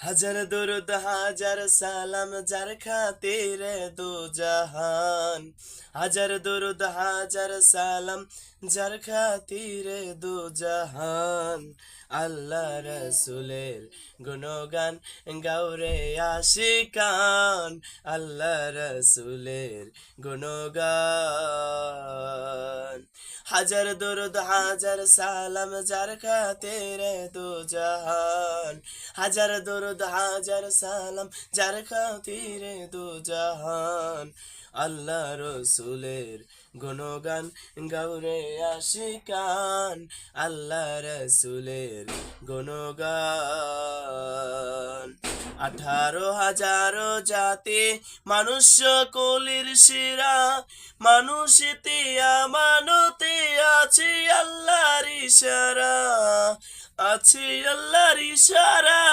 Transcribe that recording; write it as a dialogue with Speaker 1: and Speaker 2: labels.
Speaker 1: হাজার দরুদ হাজার সালাম যার খাতিরে দু জাহান। হাজার দরুদ হাজার সালাম যার খাতিরে দু জাহান। আল্লাহ রসুলের গুণগান গাওরে আশিকান। আল্লাহ রসুলের গুণগান। হাজার দরুদ হাজার সালাম যার খাতিরে দু জাহান। হাজার দরুদ হাজার সালাম যার খাতিরে দু জাহান। আল্লাহ রসুলের গুণগান গাওরে আশিকান। আল্লাহ রসুলের গুণগান। 18,000 জাতি মানুষ কলির শিরা। মানুষিতে আমানতে আছে আল্লাহর ইশারা। আছে আল্লাহর ইশারা।